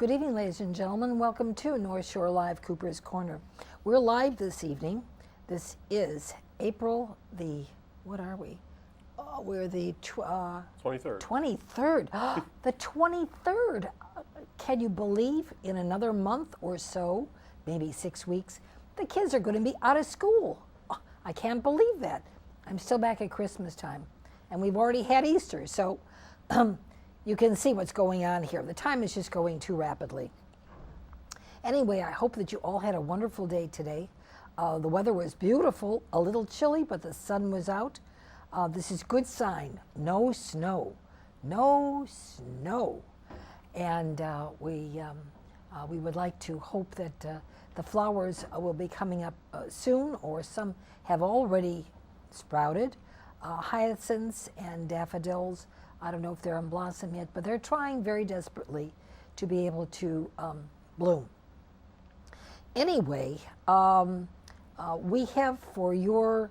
Good evening, ladies and gentlemen. Welcome to North Shore Live, Cooper's Corner. We're live this evening. This is April the, what are we? We're the 23rd. 23rd. The 23rd. Can you believe in another month or so, maybe 6 weeks, the kids are going to be out of school? I can't believe that. I'm still back at Christmas time, and we've already had Easter, so you can see what's going on here. The time is just going too rapidly. Anyway, I hope that you all had a wonderful day today. The weather was beautiful, a little chilly, but the sun was out. This is good sign. No snow. No snow. And we would like to hope that the flowers will be coming up soon, or some have already sprouted. Hyacinths and daffodils, I don't know if they're in blossom yet, but they're trying very desperately to be able to bloom. Anyway, we have for your,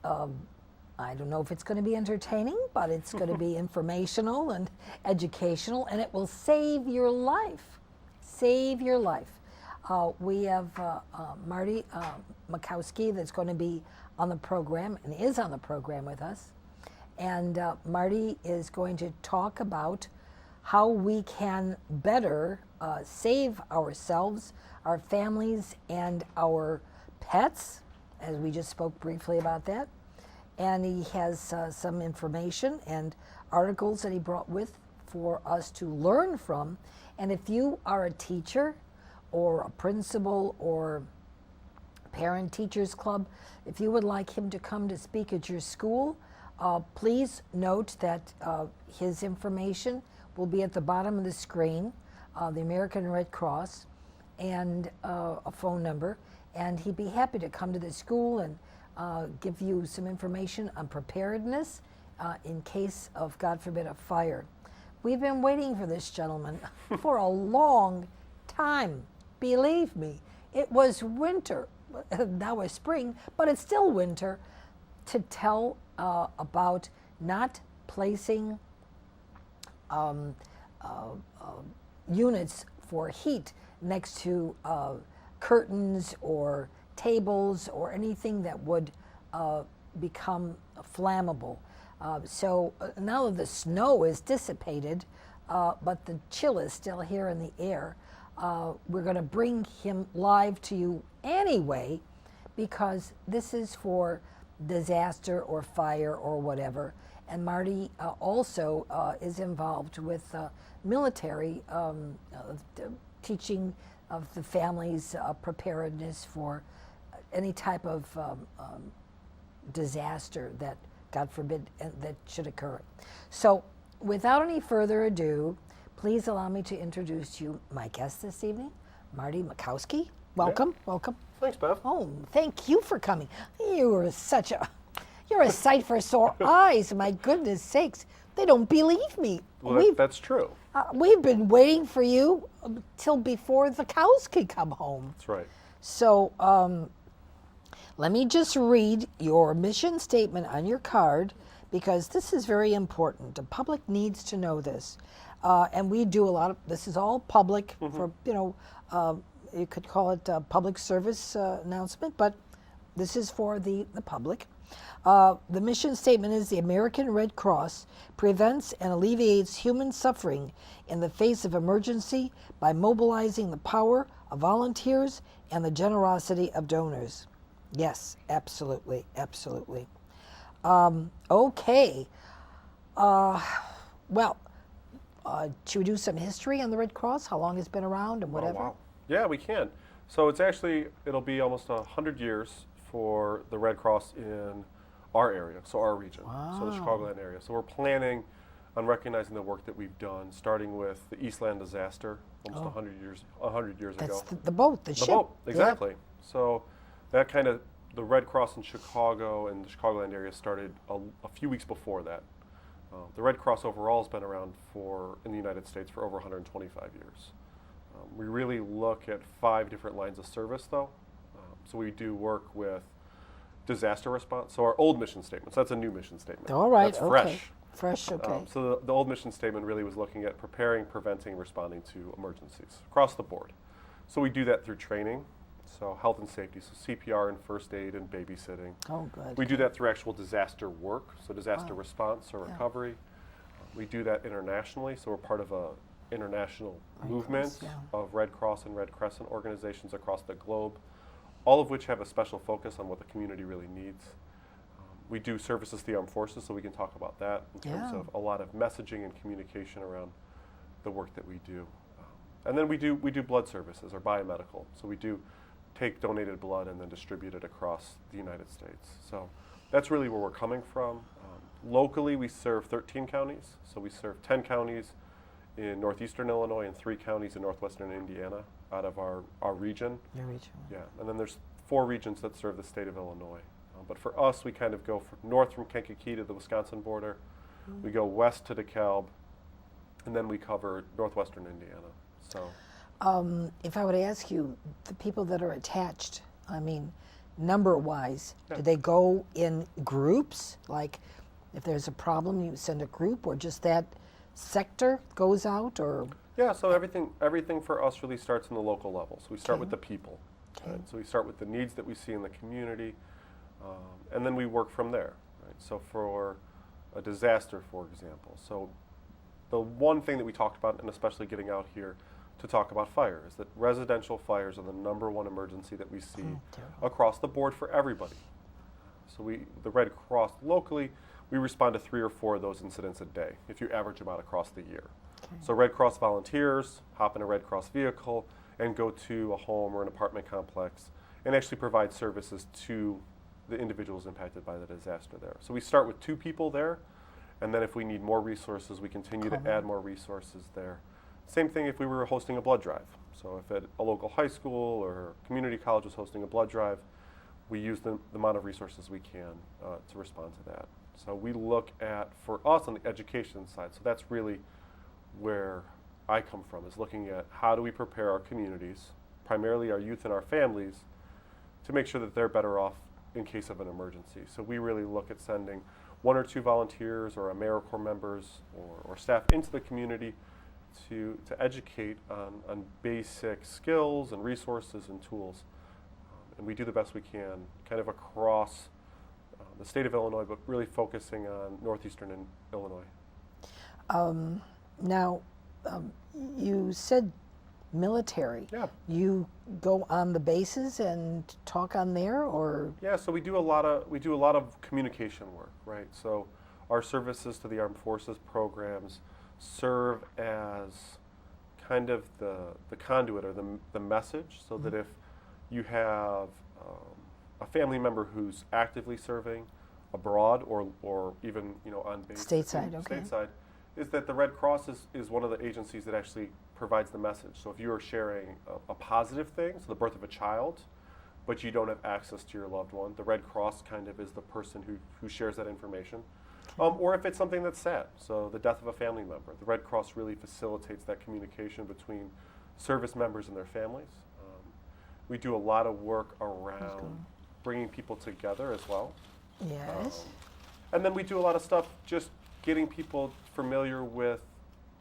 I don't know if it's going to be entertaining, but it's going to be informational and educational, and it will save your life. Save your life. We have Marty Makowski that's going to be on the program and is on the program with us. And Marty is going to talk about how we can better save ourselves, our families, and our pets, as we just spoke briefly about that. And he has some information and articles that he brought with for us to learn from. And if you are a teacher or a principal or parent teachers club, if you would like him to come to speak at your school, please note that his information will be at the bottom of the screen, the American Red Cross, and a phone number. And he'd be happy to come to the school and give you some information on preparedness in case of, God forbid, a fire. We've been waiting for this gentleman for a long time. Believe me, it was winter. Now it's spring, but it's still winter, to tell about not placing units for heat next to curtains or tables or anything that would become flammable. So now the snow is dissipated, but the chill is still here in the air. We're going to bring him live to you anyway, because this is for disaster or fire or whatever. And Marty also is involved with military teaching of the families preparedness for any type of disaster that, God forbid, that should occur. So without any further ado, please allow me to introduce you my guest this evening, Marty Makowski. Welcome, Yeah. welcome. Thanks, Bev. Oh, thank you for coming. You're a sight for sore eyes. My goodness sakes, they don't believe me. Well, that's true. We've been waiting for you till before the cows could come home. That's right. So let me just read your mission statement on your card, because this is very important. The public needs to know this. And we do a lot of, this is all public for, you could call it a public service announcement, but this is for the public. The mission statement is: the American Red Cross prevents and alleviates human suffering in the face of emergency by mobilizing the power of volunteers and the generosity of donors. Yes, absolutely, absolutely. Okay. Well, should we do some history on the Red Cross? How long it's been around and whatever? Oh, wow. Yeah, we can. So it'll be almost 100 years for the Red Cross in our area, so our region, so the Chicagoland area. So we're planning on recognizing the work that we've done, starting with the Eastland disaster almost 100 years That's ago. the boat, the ship. The boat, exactly. Yep. So that kind of, the Red Cross in Chicago and the Chicagoland area started a few weeks before that. The Red Cross overall has been around in the United States for over 125 years. We really look at 5 different lines of service, though. So we do work with disaster response. So our old mission statements, that's a new mission statement. All right, That's okay. Fresh, okay. So the old mission statement really was looking at preparing, preventing, responding to emergencies across the board. So we do that through training, so health and safety, so CPR and first aid and babysitting. Oh, good. We do that through actual disaster work, so disaster response or Yeah. recovery. We do that internationally, so we're part of a international Red movement Cross, yeah. of Red Cross and Red Crescent organizations across the globe, all of which have a special focus on what the community really needs. We do services to the armed forces, so we can talk about that in terms Yeah. of a lot of messaging and communication around the work that we do. And then we do blood services or biomedical, so we do take donated blood and then distribute it across the United States. So that's really where we're coming from. Locally, we serve 13 counties, so we serve 10 counties in northeastern Illinois and 3 counties in northwestern Indiana out of our region. Your region. Yeah, and then there's 4 regions that serve the state of Illinois. But for us, we kind of go north from Kankakee to the Wisconsin border. We go west to DeKalb, and then we cover northwestern Indiana. So, If I would ask you, the people that are attached, I mean, number-wise, Yeah. do they go in groups? Like, if there's a problem, you send a group, or just that sector goes out, or? yeah, so everything for us really starts in the local level. So we start Okay. with the people. Okay. Right? So we start with the needs that we see in the community, and then we work from there. Right? So for a disaster, for example, so the one thing that we talked about, and especially getting out here to talk about fire, is that residential fires are the #1 emergency that we see Terrible. across the board for everybody. So the Red Cross locally, we respond to 3 or 4 of those incidents a day if you average them out across the year. Okay. So Red Cross volunteers hop in a Red Cross vehicle and go to a home or an apartment complex and actually provide services to the individuals impacted by the disaster there. So we start with 2 people there, and then if we need more resources, we continue to add more resources there. Same thing if we were hosting a blood drive. So if at a local high school or community college was hosting a blood drive, we use the amount of resources we can to respond to that. So we look at, for us on the education side, so that's really where I come from, is looking at how do we prepare our communities, primarily our youth and our families, to make sure that they're better off in case of an emergency. So we really look at sending 1 or 2 volunteers or AmeriCorps members or staff into the community to educate on basic skills and resources and tools. And we do the best we can kind of across the state of Illinois, but really focusing on northeastern Illinois. Now, you said military. Yeah. You go on the bases and talk on there, or? Yeah, so we do a lot of communication work, right? So our services to the armed forces programs serve as kind of the conduit or the message, so that if you have a family member who's actively serving abroad or even on base Stateside, okay. stateside, is that the Red Cross is one of the agencies that actually provides the message. So if you are sharing a positive thing, so the birth of a child, but you don't have access to your loved one, the Red Cross kind of is the person who shares that information. Or if it's something that's sad, so the death of a family member, the Red Cross really facilitates that communication between service members and their families. We do a lot of work around bringing people together as well. Yes. And then we do a lot of stuff just getting people familiar with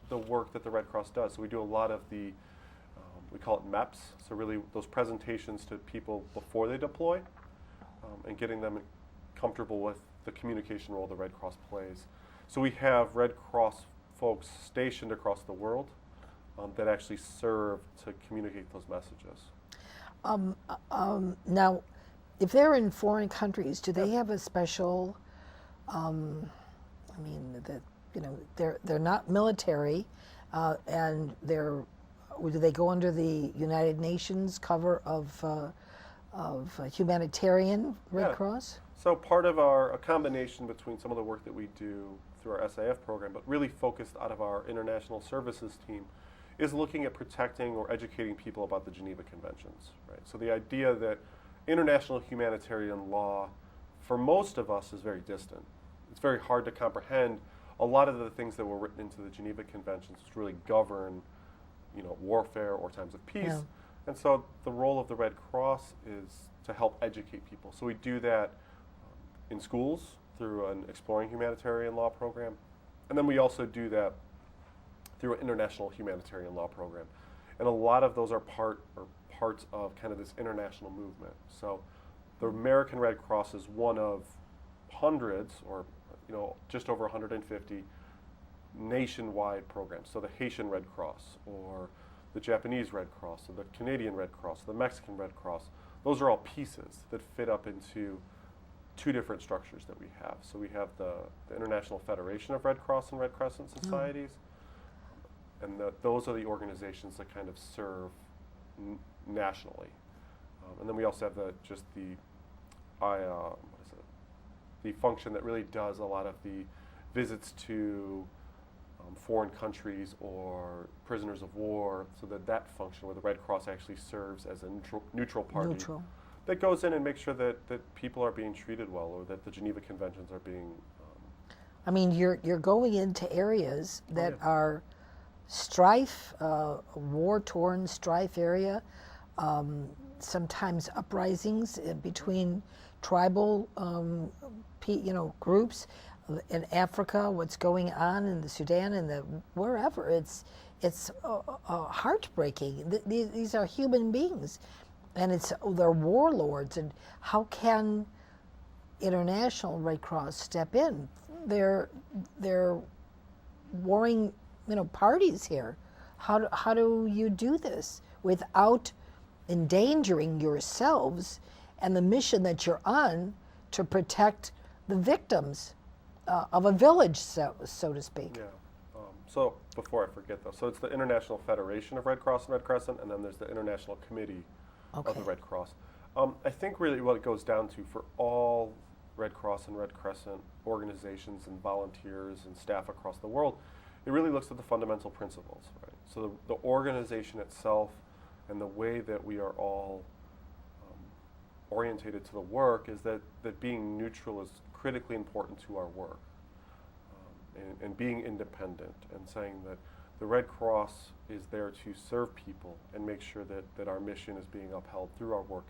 the work that the Red Cross does. So we do a lot of we call it MEPS, so really those presentations to people before they deploy, and getting them comfortable with the communication role the Red Cross plays. So we have Red Cross folks stationed across the world that actually serve to communicate those messages. Now, if they're in foreign countries, do they have a special? I mean, they're not military, and do they go under the United Nations cover of humanitarian Red Yeah. Cross? So part of a combination between some of the work that we do through our SAF program, but really focused out of our international services team, is looking at protecting or educating people about the Geneva Conventions. Right? So the idea that international humanitarian law, for most of us, is very distant. It's very hard to comprehend a lot of the things that were written into the Geneva Conventions, which really govern, warfare or times of peace. Yeah. And so the role of the Red Cross is to help educate people. So we do that in schools through an Exploring Humanitarian Law program. And then we also do that through an international humanitarian law program. And a lot of those are parts of kind of this international movement. So the American Red Cross is one of hundreds, or just over 150 nationwide programs. So the Haitian Red Cross, or the Japanese Red Cross, or the Canadian Red Cross, the Mexican Red Cross, those are all pieces that fit up into two different structures that we have. So we have the International Federation of Red Cross and Red Crescent Societies, and those are the organizations that kind of serve nationally. And then we also have the function that really does a lot of the visits to foreign countries or prisoners of war, so that function where the Red Cross actually serves as a neutral party that goes in and makes sure that people are being treated well, or that the Geneva Conventions are being... I mean, you're going into areas that are strife, war-torn strife area, sometimes uprisings between tribal groups. In Africa, what's going on in the Sudan and wherever, it's heartbreaking. These are human beings, and they're warlords. And how can International Red Cross step in? They're warring, parties here. How do you do this without endangering yourselves and the mission that you're on to protect the victims of a village, so to speak? Yeah. So before I forget, though, so it's the International Federation of Red Cross and Red Crescent, and then there's the International Committee of the Red Cross. I think really what it goes down to for all Red Cross and Red Crescent organizations and volunteers and staff across the world, it really looks at the fundamental principles, right? So the organization itself and the way that we are all orientated to the work is that being neutral is critically important to our work, and being independent, and saying that the Red Cross is there to serve people and make sure that our mission is being upheld through our work.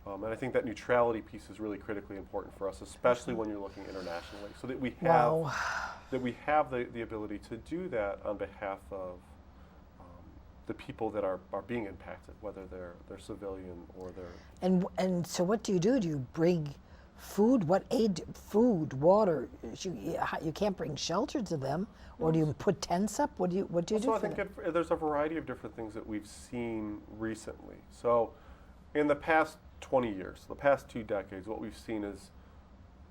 And I think that neutrality piece is really critically important for us, especially when you're looking internationally, so that we have the ability to do that on behalf of the people that are being impacted, whether they're civilian or they're... And so what do? Do you bring food? What aid? Food, water? You can't bring shelter to them, or do you put tents up? What do you do? So I think there's a variety of different things that we've seen recently. So in the past 20 years, the past 2 decades, what we've seen is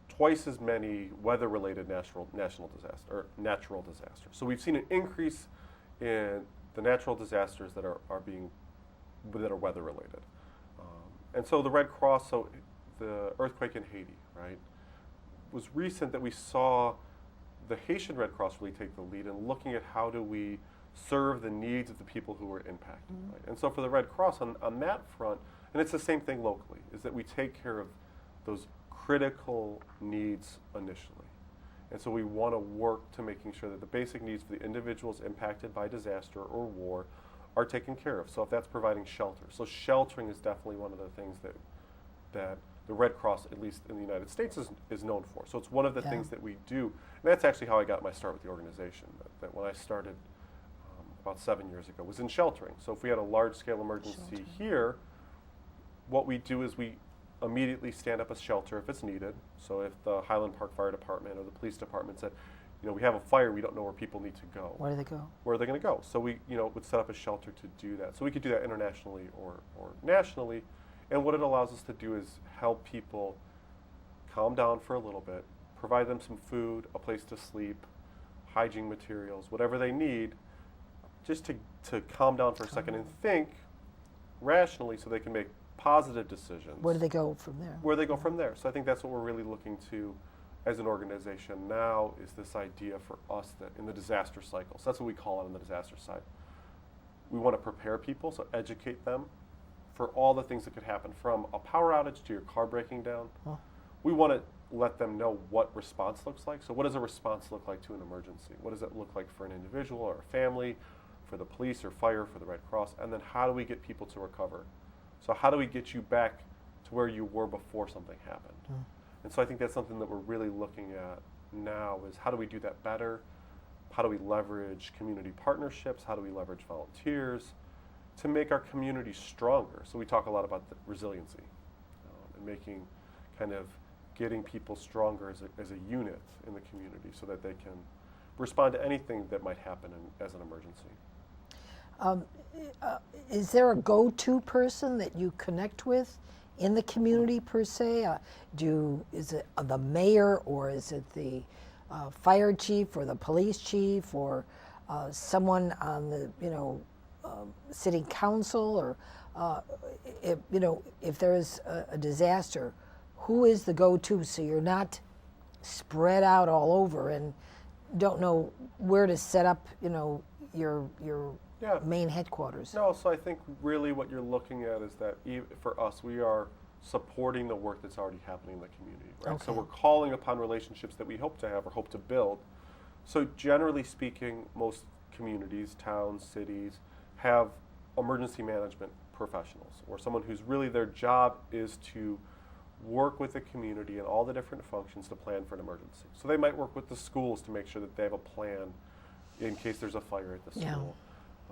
twice as many weather-related natural disasters. So we've seen an increase in the natural disasters that are weather-related. And so the Red Cross, so the earthquake in Haiti, right, was recent that we saw the Haitian Red Cross really take the lead in looking at how do we serve the needs of the people who were impacted. Right? And so for the Red Cross on that front, and it's the same thing locally, is that we take care of those critical needs initially. And so we want to work to making sure that the basic needs for the individuals impacted by disaster or war are taken care of. So if that's providing shelter. So sheltering is definitely one of the things that the Red Cross, at least in the United States, is known for. So it's one of the things that we do. And that's actually how I got my start with the organization, that when I started about 7 years ago, was in sheltering. So if we had a large-scale emergency here, what we do is we immediately stand up a shelter if it's needed. So if the Highland Park Fire Department or the police department said, we have a fire, we don't know where people need to go. Where do they go? Where are they going to go? So we, would set up a shelter to do that. So we could do that internationally or nationally. And what it allows us to do is help people calm down for a little bit, provide them some food, a place to sleep, hygiene materials, whatever they need, just to calm down for a second and think rationally so they can make positive decisions. Where do they go from there? Where they go from there. So I think that's what we're really looking to as an organization now, is this idea for us that in the disaster cycle, so that's what we call it on the disaster side. We want to prepare people, so educate them for all the things that could happen, from a power outage to your car breaking down. We want to let them know what response looks like. So what does a response look like to an emergency? What does it look like for an individual or a family, for the police or fire, for the Red Cross? And then how do we get people to recover? So how do we get you back to where you were before something happened? And so I think that's something that we're really looking at now, is how do we do that better? how do we leverage community partnerships, how do we leverage volunteers to make our community stronger. So we talk a lot about the resiliency and making kind of getting people stronger as a unit in the community so that they can respond to anything that might happen as an emergency. Is there a go-to person that you connect with in the community per se? Is it the mayor, or is it the fire chief or the police chief, or someone on the city council, or if there is a disaster, who is the go-to, so you're not spread out all over and don't know where to set up your main headquarters? No, so I think really what you're looking at is that for us, we are supporting the work that's already happening in the community, right? Okay. So we're calling upon relationships that we hope to have or hope to build. So generally speaking, most communities, towns, cities have emergency management professionals, or someone who's really their job is to work with the community and all the different functions to plan for an emergency. So they might work with the schools to make sure that they have a plan in case there's a fire at the school.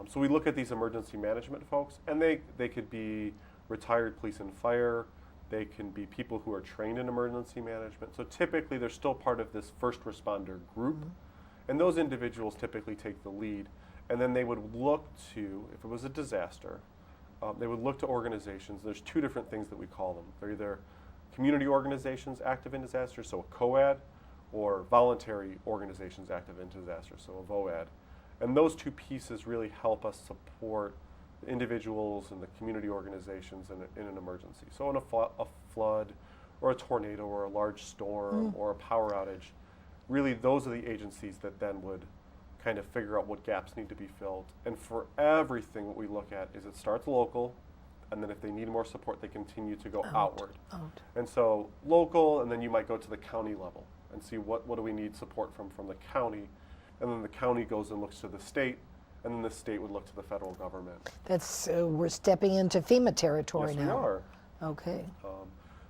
So we look at these emergency management folks, and they could be retired police and fire. They can be people who are trained in emergency management. So typically they're still part of this first responder group, and those individuals typically take the lead. And then they would look to, if it was a disaster, they would look to organizations. There's two different things that we call them. They're either community organizations active in disaster, so a COAD, or voluntary organizations active in disaster, so a VOAD. And those two pieces really help us support the individuals and the community organizations in an emergency. So in a flood, or a tornado, or a large storm, or a power outage, really those are the agencies that then would kind of figure out what gaps need to be filled. And for everything, what we look at is it starts local, and then if they need more support, they continue to go outward. And so local, and then you might go to the county level and see what do we need support from the county, and then the county goes and looks to the state, and then the state would look to the federal government. That's we're stepping into FEMA territory now. Yes, we are. Okay.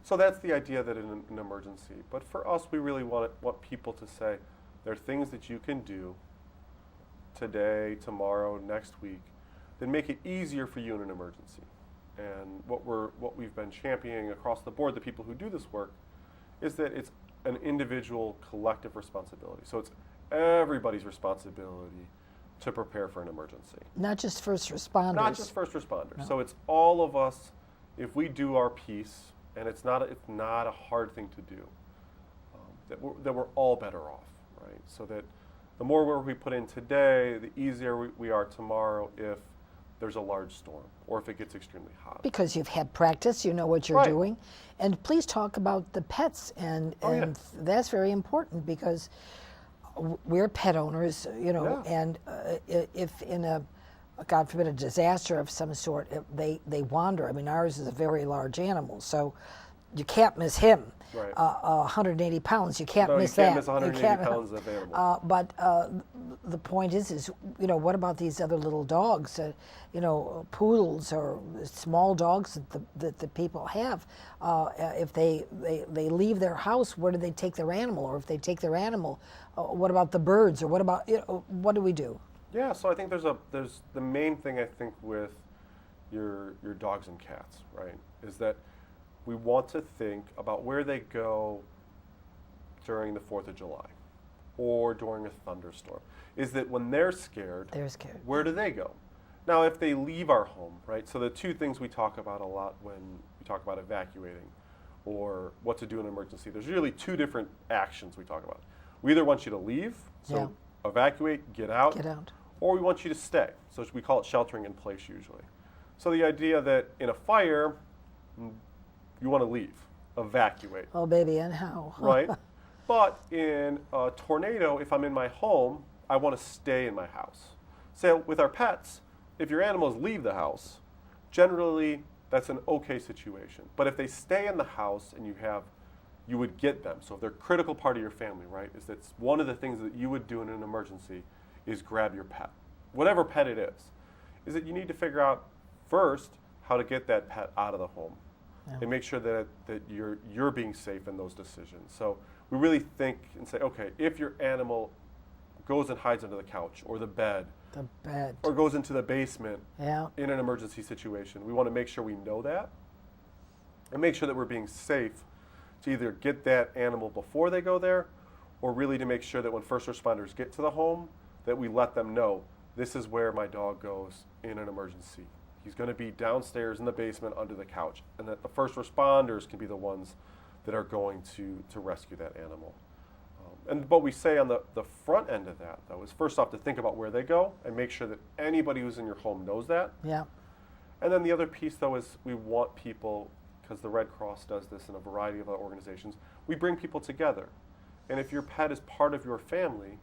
So that's the idea that in an emergency. But for us, we really want people to say, there are things that you can do today, tomorrow, next week, that make it easier for you in an emergency. And what we've been championing across the board, the people who do this work, is that it's an individual collective responsibility. So it's everybody's responsibility to prepare for an emergency. Not just first responders. Not just first responders. No. So it's all of us. If we do our piece, and it's not a hard thing to do, that we're all better off, right? So that the more work we put in today, the easier we are tomorrow if there's a large storm or if it gets extremely hot. Because you've had practice, you know what you're Right. doing. And please talk about the pets, and that's very important, because we're pet owners, Yeah. and if in a, God forbid, a disaster of some sort, they wander. I mean, ours is a very large animal, so you can't miss him. Right. 180 pounds, you can't miss you that. can't miss 180 pounds of animal. But the point is, what about these other little dogs, poodles or small dogs that the people have? If they leave their house, where do they take their animal? Or if they take their animal, what about the birds? Or what about, what do we do? Yeah, so I think there's the main thing I think with your dogs and cats, right, is that we want to think about where they go during the 4th of July or during a thunderstorm. Is that when they're scared, where do they go? Now, if they leave our home, right, so the two things we talk about a lot when we talk about evacuating or what to do in an emergency, there's really two different actions we talk about. We either want you to leave, so evacuate, get out, or we want you to stay. So we call it sheltering in place usually. So the idea that in a fire, you want to leave, evacuate. Oh, baby, and how? Right? But in a tornado, if I'm in my home, I want to stay in my house. So with our pets, if your animals leave the house, generally that's an okay situation. But if they stay in the house and you would get them. So if they're a critical part of your family, right, is that one of the things that you would do in an emergency is grab your pet, whatever pet it is that you need to figure out first how to get that pet out of the home. And make sure that you're being safe in those decisions. So we really think and say, okay, if your animal goes and hides under the couch or the bed, or goes into the basement in an emergency situation. We want to make sure we know that and make sure that we're being safe to either get that animal before they go there, or really to make sure that when first responders get to the home, that we let them know, this is where my dog goes in an emergency. He's going to be downstairs in the basement under the couch, and that the first responders can be the ones that are going to rescue that animal. And what we say on the front end of that, though, is first off to think about where they go and make sure that anybody who's in your home knows that. Yeah. And then the other piece, though, is we want people, because the Red Cross does this in a variety of other organizations, we bring people together. And if your pet is part of your family,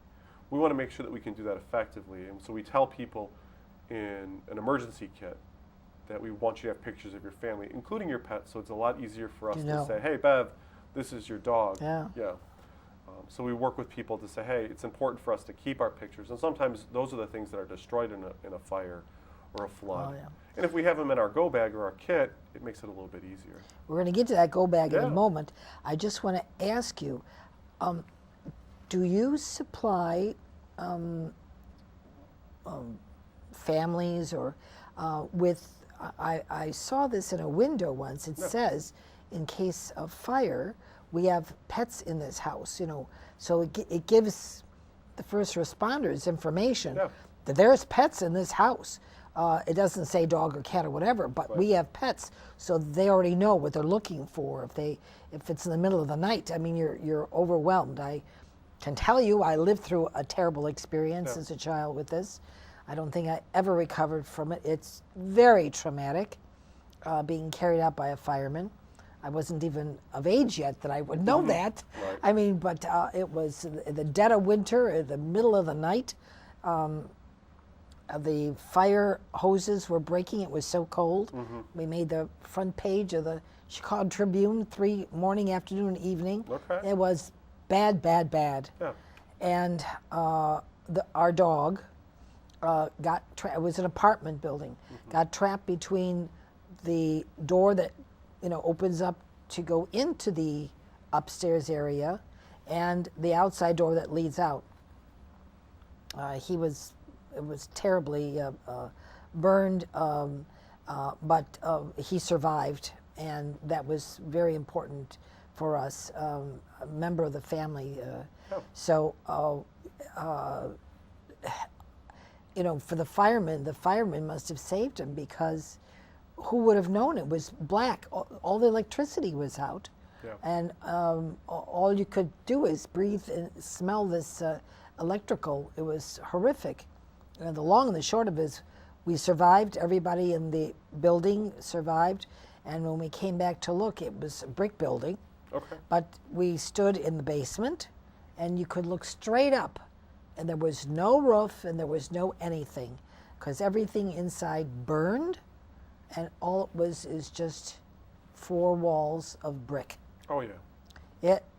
we want to make sure that we can do that effectively. And so we tell people in an emergency kit that we want you to have pictures of your family, including your pet, so it's a lot easier for us to say, hey, Bev, this is your dog. Yeah. So we work with people to say, hey, it's important for us to keep our pictures. And sometimes those are the things that are destroyed in a fire or a flood. Oh, yeah. And if we have them in our go bag or our kit, it makes it a little bit easier. We're going to get to that go bag in a moment. I just want to ask you, do you supply families or with, I saw this in a window once, it says, in case of fire, we have pets in this house, so it gives the first responders information that there's pets in this house. It doesn't say dog or cat or whatever, but we have pets, so they already know what they're looking for. If it's in the middle of the night, I mean, you're overwhelmed. I can tell you, I lived through a terrible experience as a child with this. I don't think I ever recovered from it. It's very traumatic, being carried out by a fireman. I wasn't even of age yet that I would know that. Right. I mean, but it was the dead of winter, in the middle of the night. The fire hoses were breaking. It was so cold. We made the front page of the Chicago Tribune 3 morning, afternoon, evening. Okay. It was bad, bad, bad. Yeah. And our dog got it was an apartment building, got trapped between the door that opens up to go into the upstairs area and the outside door that leads out. It was terribly burned, but he survived, and that was very important for us, a member of the family. So, for the firemen must have saved him, because who would have known it was black? All the electricity was out, and all you could do is breathe and smell this electrical. It was horrific. The long and the short of it is, we survived. Everybody in the building survived, and when we came back to look, it was a brick building. Okay. But we stood in the basement, and you could look straight up, and there was no roof, and there was no anything, because everything inside burned, and all it was is just 4 walls of brick. Oh yeah.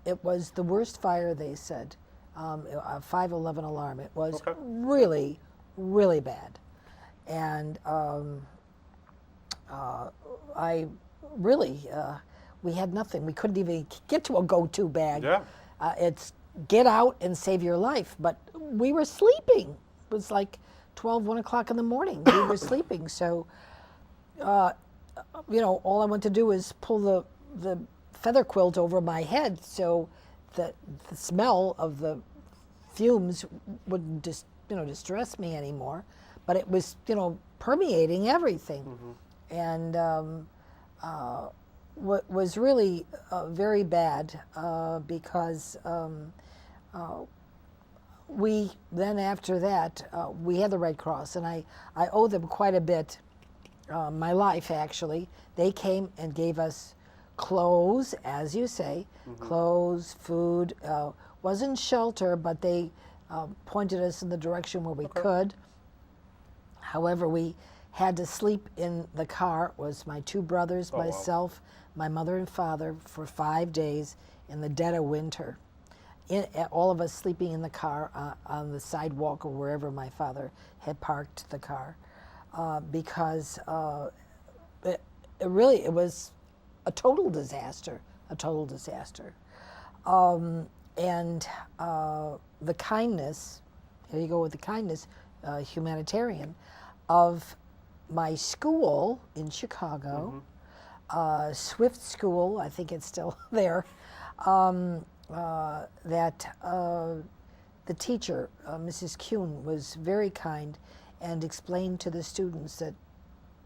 It was the worst fire, they said. A 511 alarm. It was really, really bad, and we had nothing. We couldn't even get to a go-to bag. Yeah. It's get out and save your life, but we were sleeping. It was like 1 o'clock in the morning. We were sleeping, so all I want to do is pull the feather quilt over my head, so the smell of the fumes wouldn't distress me anymore. But it was permeating everything, and was really very bad, because we then, after that, we had the Red Cross, and I owe them quite a bit. My life, actually. They came and gave us clothes, as you say, clothes, food. Wasn't shelter, but they pointed us in the direction where we could. However, we had to sleep in the car. It was my 2 brothers, myself, my mother and father, for 5 days in the dead of winter. All of us sleeping in the car on the sidewalk or wherever my father had parked the car, because it was a total disaster, and the kindness here you go with the kindness, humanitarian, of my school in Chicago, Swift School, I think it's still there, that the teacher, Mrs. Kuhn, was very kind and explained to the students that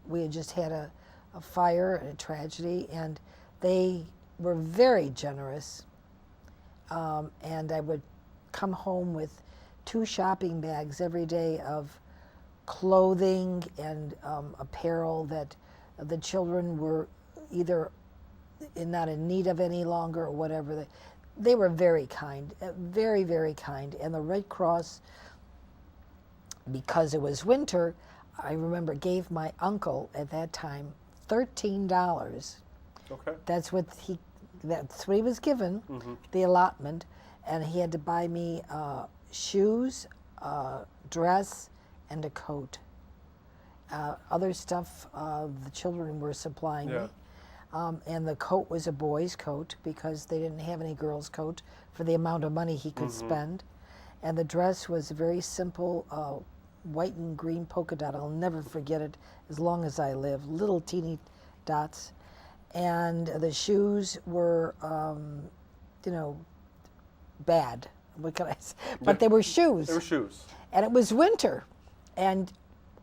we had just had a fire and a tragedy, and they were very generous. And I would come home with 2 shopping bags every day of clothing and apparel that the children were either not in need of any longer or whatever. They were very kind, very, very kind. And the Red Cross, because it was winter, I remember gave my uncle at that time $13. Okay. That's what he was given, the allotment, and he had to buy me shoes, dress, and a coat. Other stuff the children were supplying me. And the coat was a boy's coat because they didn't have any girls' coat for the amount of money he could spend. And the dress was a very simple white and green polka dot. I'll never forget it as long as I live. Little teeny dots. And the shoes were, bad. What can I say? But they were shoes. They were shoes. And it was winter. And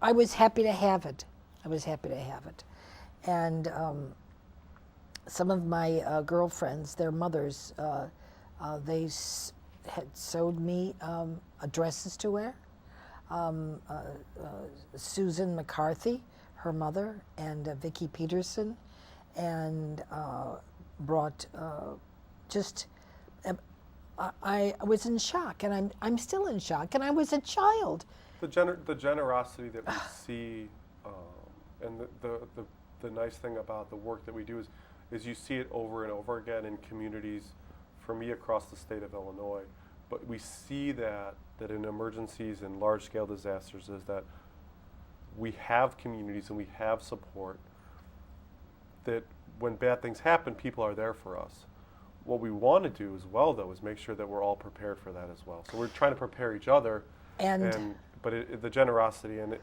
I was happy to have it. And some of my girlfriends, their mothers, they had sewed me dresses to wear. Susan McCarthy, her mother, and Vicki Peterson, and brought just. I was in shock, and I'm still in shock, and I was a child. The generosity that we see, and the nice thing about the work that we do is you see it over and over again in communities, for me across the state of Illinois. But we see that in emergencies and large-scale disasters is that we have communities and we have support, that when bad things happen, people are there for us. What we want to do as well, though, is make sure that we're all prepared for that as well. So we're trying to prepare each other, but the generosity, and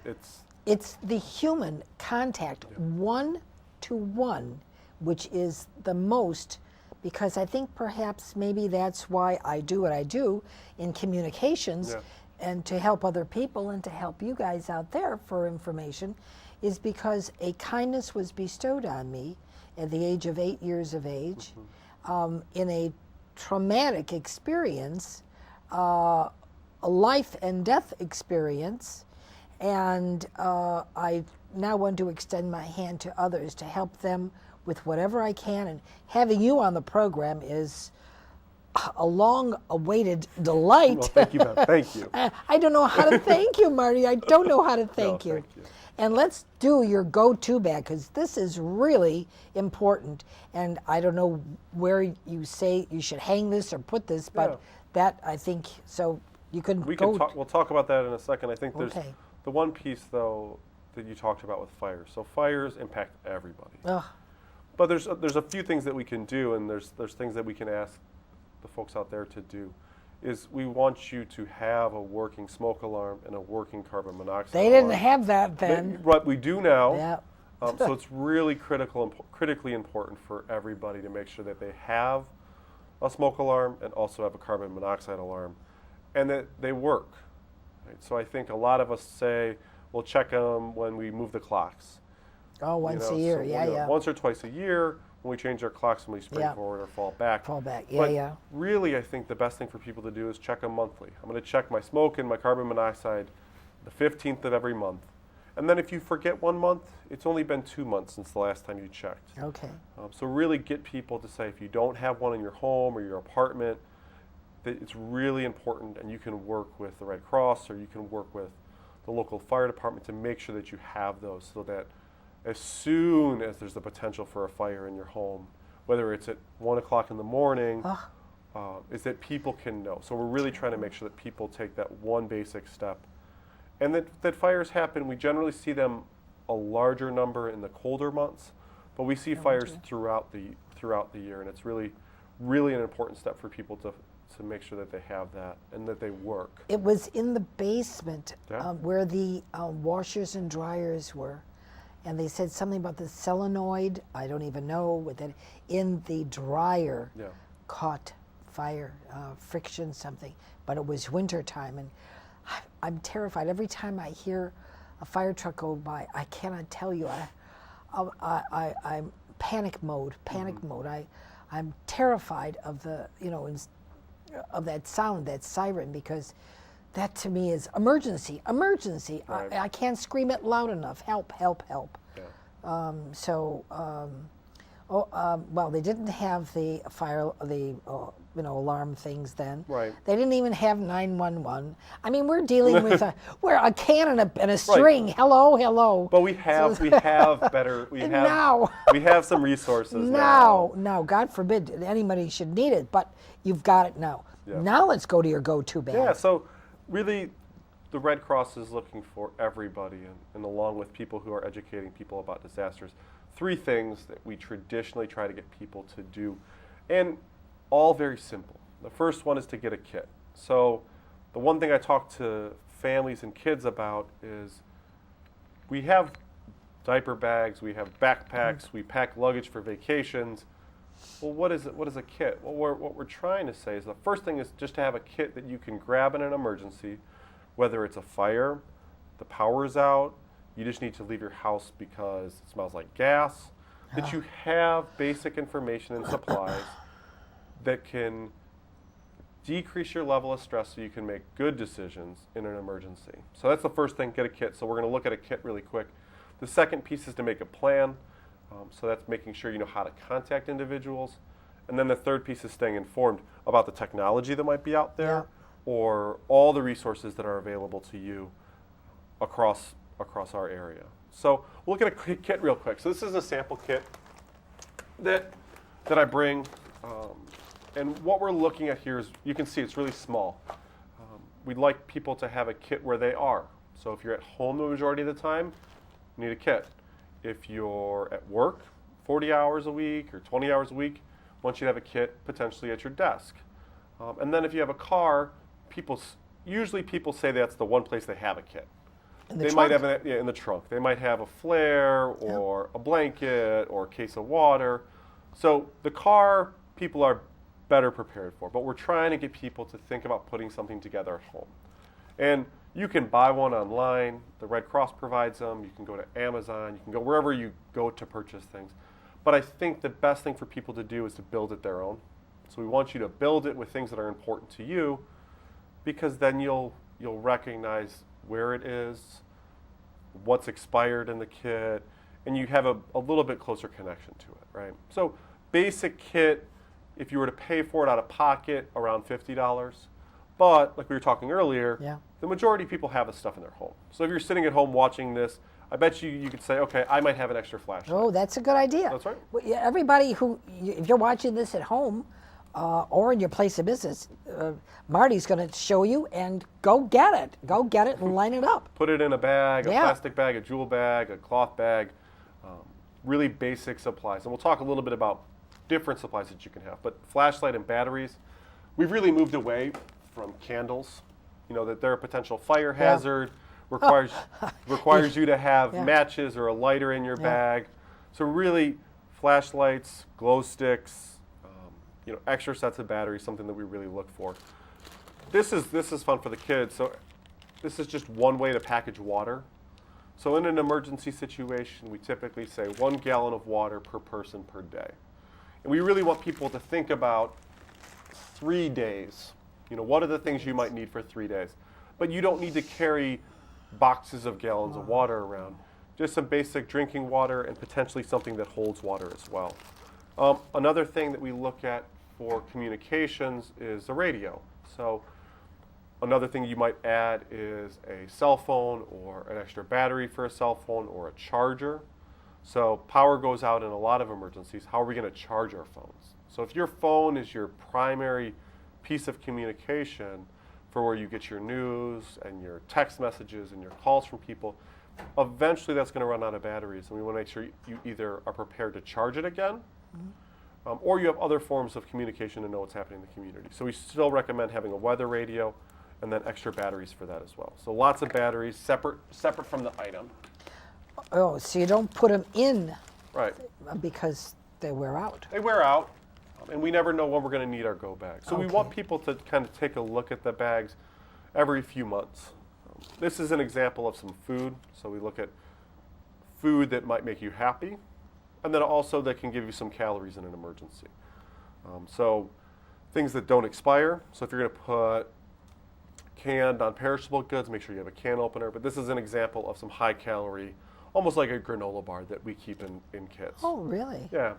it's the human contact, one-to-one, which is the most, because I think perhaps maybe that's why I do what I do in communications, and to help other people and to help you guys out there for information, is because a kindness was bestowed on me at the age of 8 years of age, in a traumatic experience, a life and death experience, and I now want to extend my hand to others to help them with whatever I can, and having you on the program is a long-awaited delight. Well, thank you, Beth. Thank you. I don't know how to thank you, Marty. I don't know how to thank you. Thank you. And let's do your go-to bag, because this is really important. And I don't know where you say you should hang this or put this, but that, I think, so you can go. We'll talk about that in a second. I think there's Okay. the one piece, though, that you talked about with fires. So fires impact everybody. Ugh. But there's a few things that we can do, and there's things that we can ask the folks out there to do. Is we want you to have a working smoke alarm and a working carbon monoxide They alarm. didn't have that then. What we do now. Yeah. So it's really critically important for everybody to make sure that they have a smoke alarm and also have a carbon monoxide alarm, and that they work. Right? So I think a lot of us say, we'll check them when we move the clocks. Oh, once a year, So, once or twice a year, when we change our clocks, when we spring forward or fall back. But really, I think the best thing for people to do is check them monthly. I'm going to check my smoke and my carbon monoxide the 15th of every month. And then if you forget 1 month, it's only been 2 months since the last time you checked. Okay. So really get people to say, if you don't have one in your home or your apartment, that it's really important, and you can work with the Red Cross or you can work with the local fire department to make sure that you have those, so that as soon as there's the potential for a fire in your home, whether it's at 1 o'clock in the morning, is that people can know. So we're really trying to make sure that people take that one basic step. And that fires happen, we generally see them a larger number in the colder months, but we see fires throughout the year, and it's really, really an important step for people to make sure that they have that and that they work. It was in the basement Yeah. where the washers and dryers were. And they said something about the solenoid, I don't even know, what that in the dryer Yeah. caught fire, friction, something. But it was winter time, and I'm terrified. Every time I hear a fire truck go by, I cannot tell you. I'm panic mode. I'm terrified of the, of that sound, that siren, because that to me is emergency. Right. I can't scream it loud enough. Help, help, help. Yeah. Well, they didn't have the alarm things then. Right. They didn't even have 911. I mean, we're dealing with a can and a string. Right. Hello. But we have better. Now. We have some resources Now, God forbid anybody should need it, but you've got it now. Yeah. Now let's go to your go-to bag. Yeah. So really, the Red Cross is looking for everybody, and along with people who are educating people about disasters, 3 things that we traditionally try to get people to do, and all very simple. The first one is to get a kit. So the one thing I talk to families and kids about is we have diaper bags, we have backpacks, we pack luggage for vacations. Well, what is a kit? Well, what we're trying to say is the first thing is just to have a kit that you can grab in an emergency, whether it's a fire, the power is out, you just need to leave your house because it smells like gas, that you have basic information and supplies that can decrease your level of stress so you can make good decisions in an emergency. So that's the first thing, get a kit. So we're going to look at a kit really quick. The second piece is to make a plan. So that's making sure you know how to contact individuals. And then the third piece is staying informed about the technology that might be out there or all the resources that are available to you across our area. So we'll look at a kit real quick. So this is a sample kit that I bring. And what we're looking at here is, you can see it's really small. We'd like people to have a kit where they are. So if you're at home the majority of the time, you need a kit. If you're at work 40 hours a week or 20 hours a week, want you to have a kit potentially at your desk. And then if you have a car, usually people say that's the one place they have a kit. They might have it in the trunk. They might have a flare or a blanket or a case of water. So the car, people are better prepared for. But we're trying to get people to think about putting something together at home. And you can buy one online. The Red Cross provides them. You can go to Amazon. You can go wherever you go to purchase things. But I think the best thing for people to do is to build it their own. So we want you to build it with things that are important to you, because then you'll recognize where it is, what's expired in the kit, and you have a little bit closer connection to it, right? So basic kit, if you were to pay for it out of pocket, around $50. But like we were talking earlier, the majority of people have this stuff in their home. So if you're sitting at home watching this, I bet you could say, okay, I might have an extra flashlight. Oh, that's a good idea. That's right. Well, everybody if you're watching this at home or in your place of business, Marty's going to show you, and go get it. Go get it and line it up. Put it in a bag, a plastic bag, a jewel bag, a cloth bag, really basic supplies. And we'll talk a little bit about different supplies that you can have. But flashlight and batteries, we've really moved away from candles. You know, that they're a potential fire hazard, requires you to have matches or a lighter in your bag. So really, flashlights, glow sticks, extra sets of batteries, something that we really look for. This is fun for the kids. So this is just one way to package water. So in an emergency situation, we typically say 1 gallon of water per person per day. And we really want people to think about 3 days. What are the things you might need for 3 days? But you don't need to carry boxes of gallons of water around. Just some basic drinking water and potentially something that holds water as well. Another thing that we look at for communications is the radio. So another thing you might add is a cell phone or an extra battery for a cell phone or a charger. So power goes out in a lot of emergencies. How are we going to charge our phones? So if your phone is your primary piece of communication for where you get your news and your text messages and your calls from people, eventually that's going to run out of batteries. And we want to make sure you either are prepared to charge it again, or you have other forms of communication to know what's happening in the community. So we still recommend having a weather radio and then extra batteries for that as well. So lots of batteries separate from the item. Oh, so you don't put them in Right. because they wear out. They wear out, and we never know when we're going to need our go bag. So we want Okay. people to kind of take a look at the bags every few months. This is an example of some food. So we look at food that might make you happy, and then also that can give you some calories in an emergency. So things that don't expire. So if you're going to put canned, non-perishable goods, make sure you have a can opener. But this is an example of some high-calorie, almost like a granola bar that we keep in kits. Oh, really? Yeah.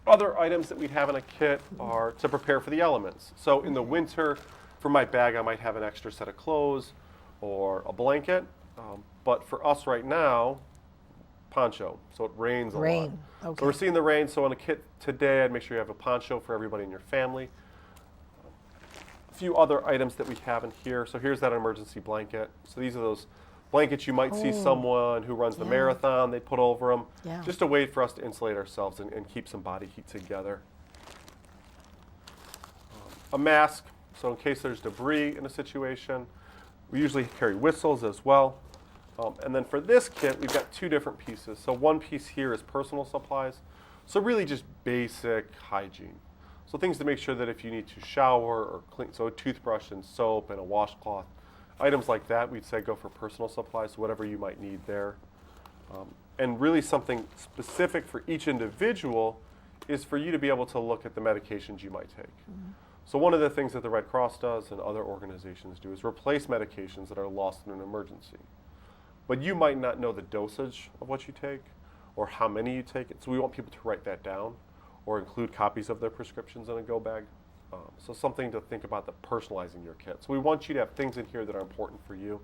Other items that we'd have in a kit are to prepare for the elements. So in the winter, for my bag, I might have an extra set of clothes or a blanket. But for us right now, poncho. So it rains a lot. Rain. Okay. So we're seeing the rain. So in a kit today, I'd make sure you have a poncho for everybody in your family. A few other items that we have in here. So here's that emergency blanket. So these are those blankets you might see someone who runs the marathon, they put over them. Yeah. Just a way for us to insulate ourselves and keep some body heat together. A mask. So in case there's debris in a situation, we usually carry whistles as well. And then for this kit, we've got two different pieces. So one piece here is personal supplies. So really just basic hygiene. So things to make sure that if you need to shower or clean, so a toothbrush and soap and a washcloth, items like that, we'd say go for personal supplies, so whatever you might need there. And really something specific for each individual is for you to be able to look at the medications you might take. Mm-hmm. So one of the things that the Red Cross does and other organizations do is replace medications that are lost in an emergency. But you might not know the dosage of what you take or how many you take. So we want people to write that down or include copies of their prescriptions in a go bag. So something to think about, the personalizing your kit. So we want you to have things in here that are important for you.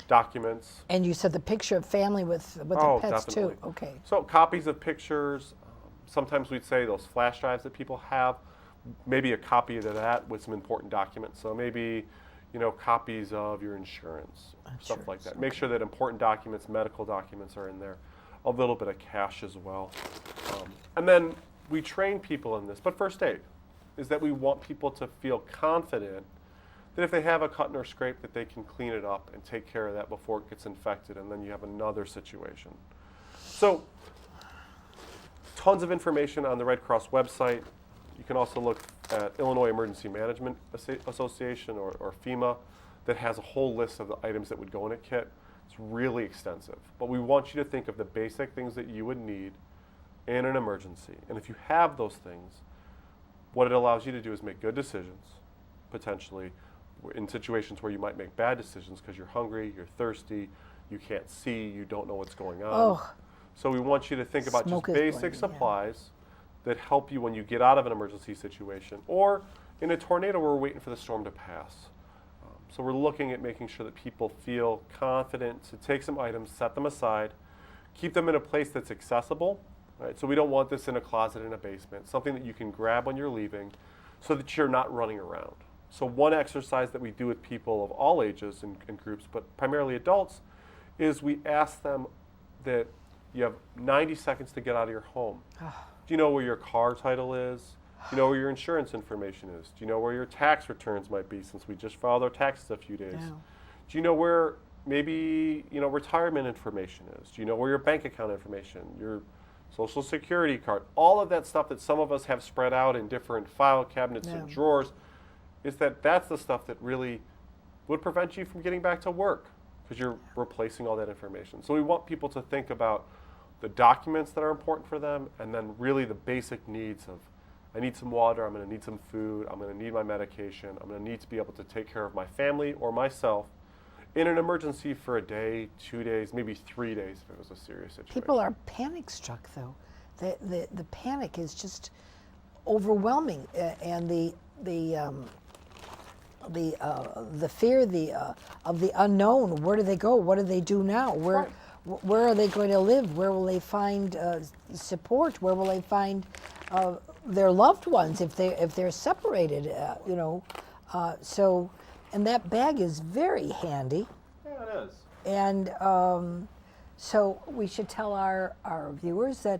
Documents. And you said the picture of family with the pets definitely. too. Okay. So copies of pictures. Sometimes we'd say those flash drives that people have, maybe a copy of that with some important documents. So maybe, copies of your insurance, stuff like that. Make sure that important documents, medical documents are in there. A little bit of cash as well. And then we train people in this, but first aid is that we want people to feel confident that if they have a cut or scrape that they can clean it up and take care of that before it gets infected, and then you have another situation. So tons of information on the Red Cross website. You can also look at Illinois Emergency Management Association or FEMA that has a whole list of the items that would go in a kit. It's really extensive. But we want you to think of the basic things that you would need in an emergency. And if you have those things, what it allows you to do is make good decisions, potentially, in situations where you might make bad decisions because you're hungry, you're thirsty, you can't see, you don't know what's going on. Oh. So we want you to think about Smoke just is basic blinding, supplies that help you when you get out of an emergency situation, or in a tornado where we're waiting for the storm to pass. So we're looking at making sure that people feel confident to take some items, set them aside, keep them in a place that's accessible. Right? So we don't want this in a closet in a basement, something that you can grab when you're leaving so that you're not running around. So one exercise that we do with people of all ages and groups, but primarily adults, is we ask them that you have 90 seconds to get out of your home. Do you know where your car title is? Do you know where your insurance information is? Do you know where your tax returns might be, since we just filed our taxes a few days? No. Do you know where maybe retirement information is? Do you know where your bank account information, your Social Security card, all of that stuff that some of us have spread out in different file cabinets and drawers, is that's the stuff that really would prevent you from getting back to work because you're replacing all that information. So we want people to think about the documents that are important for them, and then really the basic needs of, I need some water, I'm going to need some food, I'm going to need my medication, I'm going to need to be able to take care of my family or myself in an emergency for a day, 2 days, maybe 3 days if it was a serious situation. People are panic struck though. The panic is just overwhelming, and the fear of the unknown. Where do they go? What do they do now? Where are they going to live? Where will they find support? Where will they find their loved ones if they're separated? So, and that bag is very handy. Yeah, it is. And so we should tell our viewers that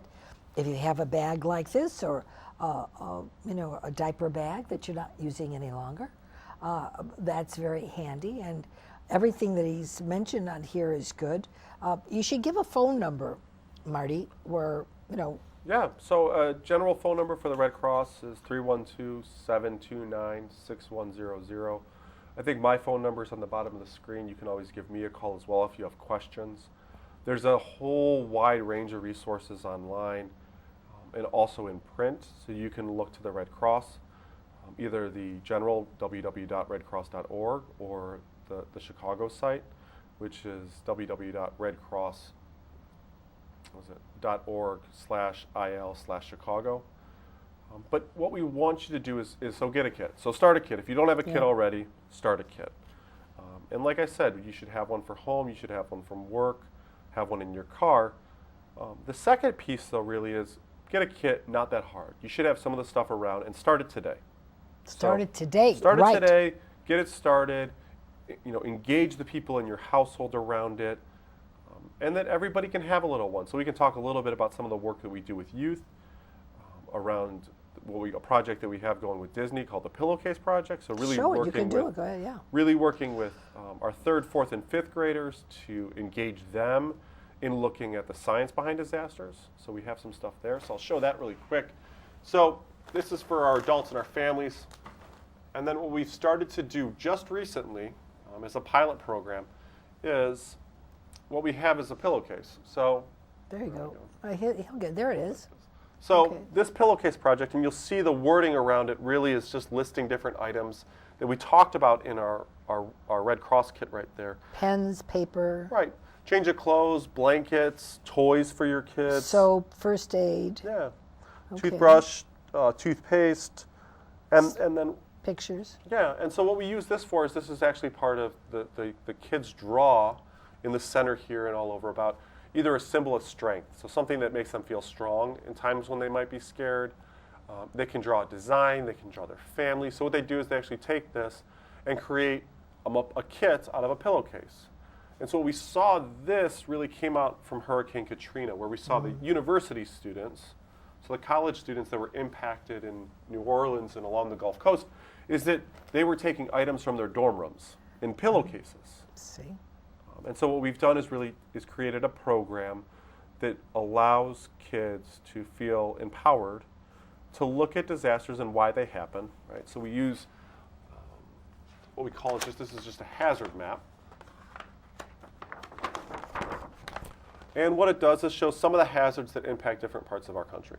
if you have a bag like this, or a diaper bag that you're not using any longer, that's very handy. And everything that he's mentioned on here is good. You should give a phone number, Marty, where Yeah, so general phone number for the Red Cross is 312-729-6100. I think my phone number is on the bottom of the screen. You can always give me a call as well if you have questions. There's a whole wide range of resources online and also in print, so you can look to the Red Cross, either the general www.redcross.org or the Chicago site, which is www.redcross.org/il/Chicago. But what we want you to do is so get a kit. So start a kit. If you don't have a kit already, start a kit. And like I said, you should have one for home. You should have one from work. Have one in your car. The second piece, though, really is get a kit. Not that hard. You should have some of the stuff around and start it today. Start it today. Start it today. Get it started. Engage the people in your household around it, and that everybody can have a little one. So we can talk a little bit about some of the work that we do with youth around a project that we have going with Disney called the Pillowcase Project. So really Show it. You can do it. Go ahead. Yeah. Really working with our 3rd, 4th, and 5th graders to engage them in looking at the science behind disasters. So we have some stuff there. So I'll show that really quick. So this is for our adults and our families. And then what we've started to do just recently as a pilot program is what we have is a pillowcase. So there you go. He'll get there. It is. So this pillowcase project, and you'll see the wording around it really is just listing different items that we talked about in our Red Cross kit right there. Pens, paper. Right. Change of clothes, blankets, toys for your kids. Soap, first aid. Yeah. Okay. Toothbrush, toothpaste, and then pictures. Yeah, and so what we use this for is this is actually part of the kids' draw in the center here and all over about either a symbol of strength, so something that makes them feel strong in times when they might be scared. They can draw a design, they can draw their family. So what they do is they actually take this and create a kit out of a pillowcase. And so what we saw this really came out from Hurricane Katrina, where we saw the university students, so the college students that were impacted in New Orleans and along the Gulf Coast, is that they were taking items from their dorm rooms in pillowcases. See. And so what we've done is created a program that allows kids to feel empowered to look at disasters and why they happen. Right. So we use what we call this is just a hazard map. And what it does is show some of the hazards that impact different parts of our country.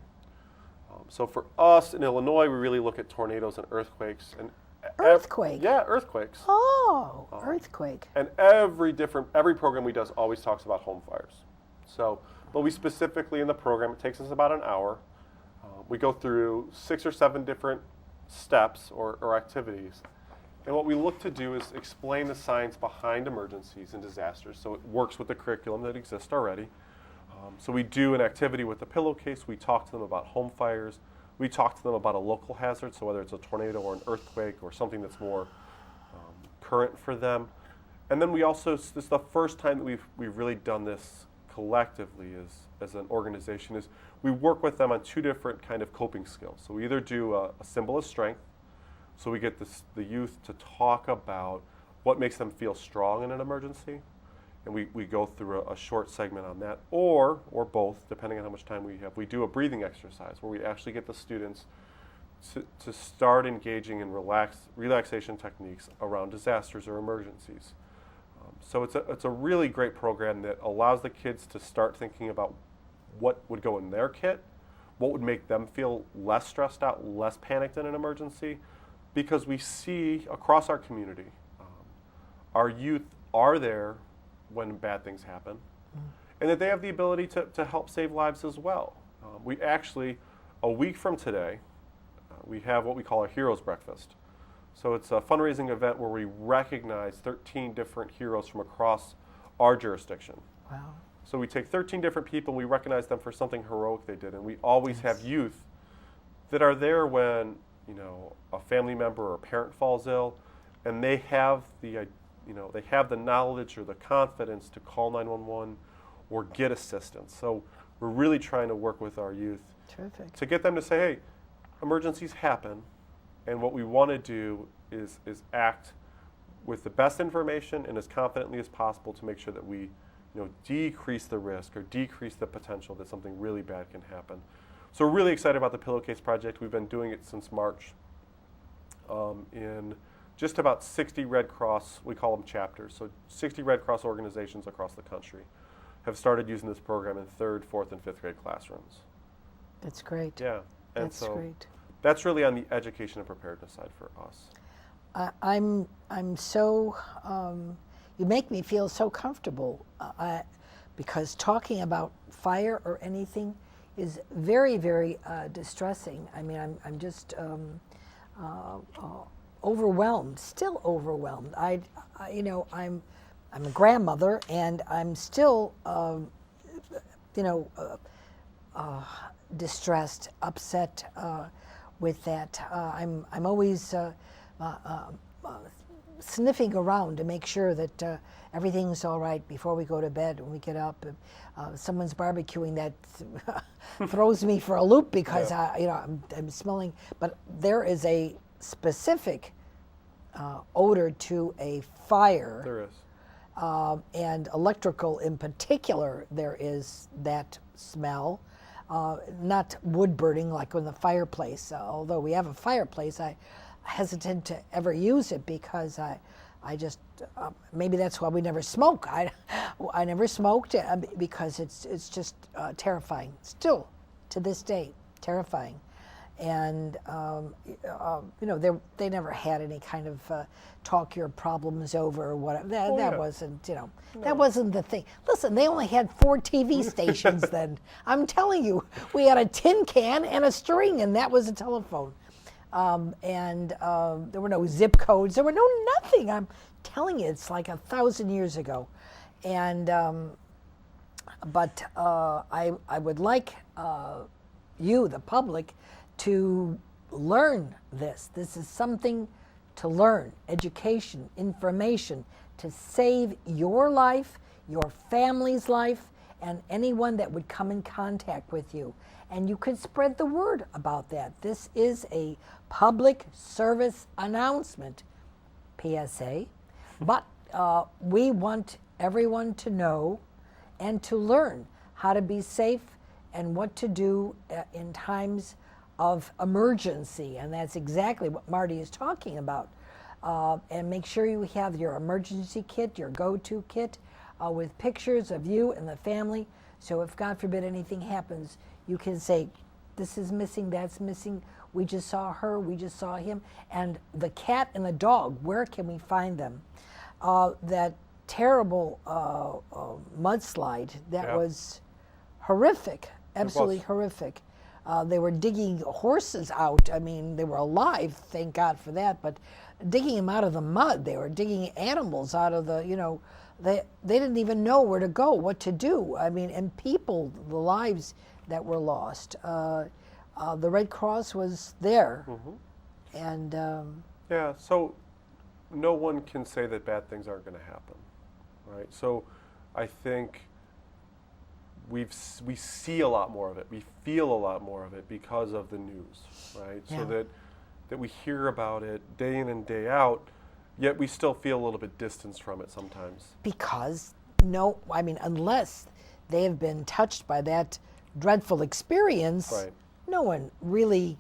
So for us in Illinois, we really look at tornadoes and earthquakes. And earthquake? Yeah, earthquakes. Oh, earthquake. And every program we do always talks about home fires. So, but we specifically in the program, it takes us about an hour. We go through 6 or 7 different steps or activities. And what we look to do is explain the science behind emergencies and disasters. So it works with the curriculum that exists already. So we do an activity with the pillowcase. We talk to them about home fires. We talk to them about a local hazard, so whether it's a tornado or an earthquake or something that's more current for them. And then we also, this is the first time that we've really done this collectively as an organization, is we work with them on 2 different kind of coping skills. So we either do a symbol of strength, so we get the youth to talk about what makes them feel strong in an emergency, and we go through a short segment on that, or both, depending on how much time we have. We do a breathing exercise where we actually get the students to start engaging in relaxation techniques around disasters or emergencies. So it's a really great program that allows the kids to start thinking about what would go in their kit, what would make them feel less stressed out, less panicked in an emergency, because we see across our community, our youth are there when bad things happen, and that they have the ability to help save lives as well. We actually, a week from today, we have what we call a Heroes Breakfast. So it's a fundraising event where we recognize 13 different heroes from across our jurisdiction. Wow. So we take 13 different people and we recognize them for something heroic they did. And we always have youth that are there when, a family member or a parent falls ill, and they have the knowledge or the confidence to call 911 or get assistance. So we're really trying to work with our youth Terrific. to get them to say, hey, emergencies happen, and what we want to do is act with the best information and as confidently as possible to make sure that we decrease the risk or decrease the potential that something really bad can happen. So we're really excited about the Pillowcase Project. We've been doing it since March in just about 60 Red Cross, we call them chapters, so 60 Red Cross organizations across the country have started using this program in 3rd, 4th, and 5th grade classrooms. That's great. Yeah, and That's so great. that's really on the education and preparedness side for us. I'm so, you make me feel so comfortable because talking about fire or anything is very, very distressing. I mean, I'm just overwhelmed, still overwhelmed. I'm a grandmother, and I'm still, distressed, upset with that. I'm always sniffing around to make sure that everything's all right before we go to bed. When we get up, someone's barbecuing, that throws me for a loop because I'm smelling. But there is a specific odor to a fire. There is. And electrical in particular, there is that smell. Not wood burning like in the fireplace. Although we have a fireplace, I hesitant to ever use it because I just maybe that's why we never smoke. I never smoked because it's just terrifying. Still, to this day, terrifying. And they never had any kind of talk your problems over or whatever. That wasn't that wasn't the thing. Listen, they only had 4 TV stations then. I'm telling you, we had a tin can and a string, and that was a telephone. There were no zip codes. There were nothing. I'm telling you, it's like 1,000 years ago. And but I would like you, the public, to learn this. This is something to learn, education, information, to save your life, your family's life, and anyone that would come in contact with you. And you could spread the word about that. This is a public service announcement, PSA, but we want everyone to know and to learn how to be safe and what to do in times of emergency, and that's exactly what Marty is talking about. And make sure you have your emergency kit, your go-to kit, with pictures of you and the family. So if God forbid anything happens, you can say, this is missing, that's missing, we just saw her, we just saw him. And the cat and the dog, where can we find them? That terrible mudslide, that was horrific, absolutely horrific. They were digging horses out. I mean, they were alive, thank God for that, but digging them out of the mud. They were digging animals out of the, they didn't even know where to go, what to do. I mean, and people, the lives that were lost. The Red Cross was there. Mm-hmm. And yeah, so no one can say that bad things aren't going to happen, right? So I think we see a lot more of it. We feel a lot more of it because of the news, right? Yeah. So that we hear about it day in and day out, yet we still feel a little bit distanced from it sometimes. Because unless they have been touched by that dreadful experience, right, no one really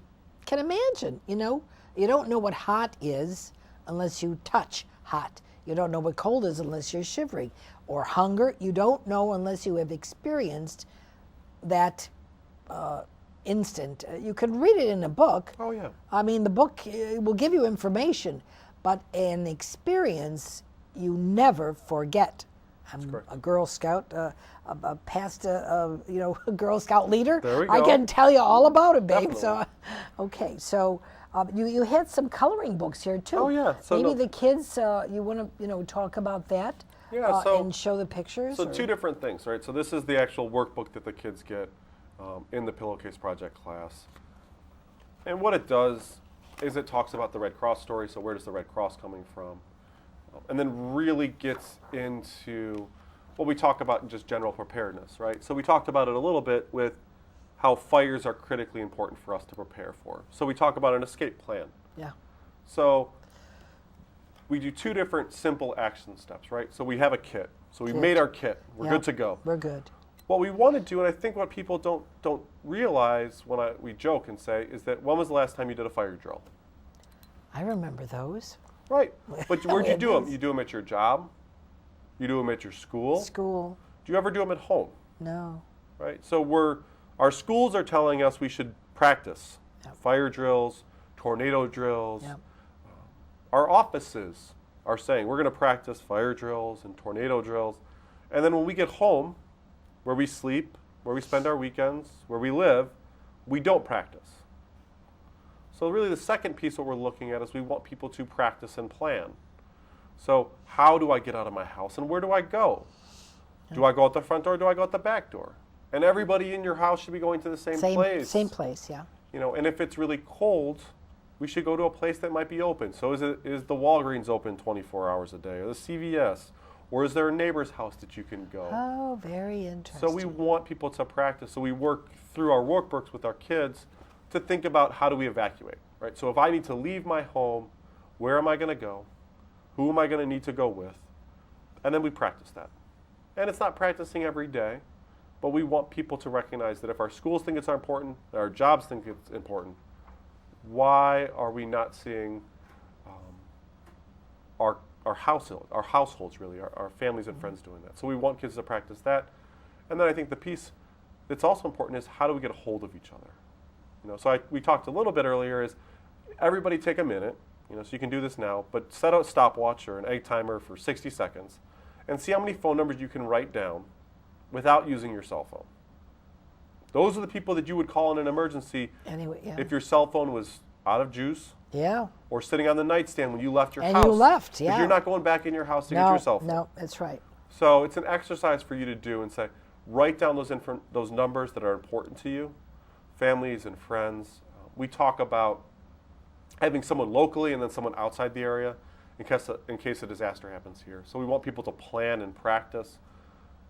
can imagine, You don't know what hot is unless you touch hot. You don't know what cold is unless you're shivering. Or hunger, you don't know unless you have experienced that instant. You can read it in a book. Oh, yeah. I mean, the book will give you information, but an experience you never forget. I'm a Girl Scout, a past Girl Scout leader. There we go. I can tell you all about it, babe. Definitely. So, okay, so you had some coloring books here too. Oh, yeah. So maybe the kids, you want to talk about that. Yeah, and show the pictures? So 2 different things, right? So this is the actual workbook that the kids get in the Pillowcase Project class. And what it does is it talks about the Red Cross story, so where does the Red Cross coming from? And then really gets into what we talk about in just general preparedness, right? So we talked about it a little bit with how fires are critically important for us to prepare for. So we talk about an escape plan. Yeah. So we do 2 different simple action steps, right? So we have a kit. So we made our kit. We're good to go. We're good. What we want to do, and I think what people don't realize when we joke and say, is that when was the last time you did a fire drill? I remember those. Right. But where'd you do them? Yes. You do them at your job? You do them at your school? School. Do you ever do them at home? No. Right. So our schools are telling us we should practice fire drills, tornado drills. Yep. Our offices are saying we're going to practice fire drills and tornado drills. And then when we get home, where we sleep, where we spend our weekends, where we live, we don't practice. So really the second piece what we're looking at is we want people to practice and plan. So how do I get out of my house and where do I go? Do I go out the front door or do I go out the back door? And everybody in your house should be going to the same place. Same place, yeah. You know, and if it's really cold, we should go to a place that might be open. So is the Walgreens open 24 hours a day, or the CVS, or is there a neighbor's house that you can go? Oh, very interesting. So we want people to practice. So we work through our workbooks with our kids to think about how do we evacuate, right? So if I need to leave my home, where am I going to go? Who am I going to need to go with? And then we practice that. And it's not practicing every day, but we want people to recognize that if our schools think it's important, our jobs think it's important, why are we not seeing our households really, our families and friends doing that? So we want kids to practice that. And then I think the piece that's also important is how do we get a hold of each other? You know, so we talked a little bit earlier is everybody take a minute, you know, so you can do this now, but set a stopwatch or an egg timer for 60 seconds and see how many phone numbers you can write down without using your cell phone. Those are the people that you would call in an emergency Anyway, yeah. if your cell phone was out of juice Yeah. or sitting on the nightstand when you left your And house. you left, 'Cause yeah. you're not going back in your house to get your cell phone. No, that's right. So it's an exercise for you to do and say, write down those numbers that are important to you, families and friends. We talk about having someone locally and then someone outside the area in case a disaster happens here. So we want people to plan and practice.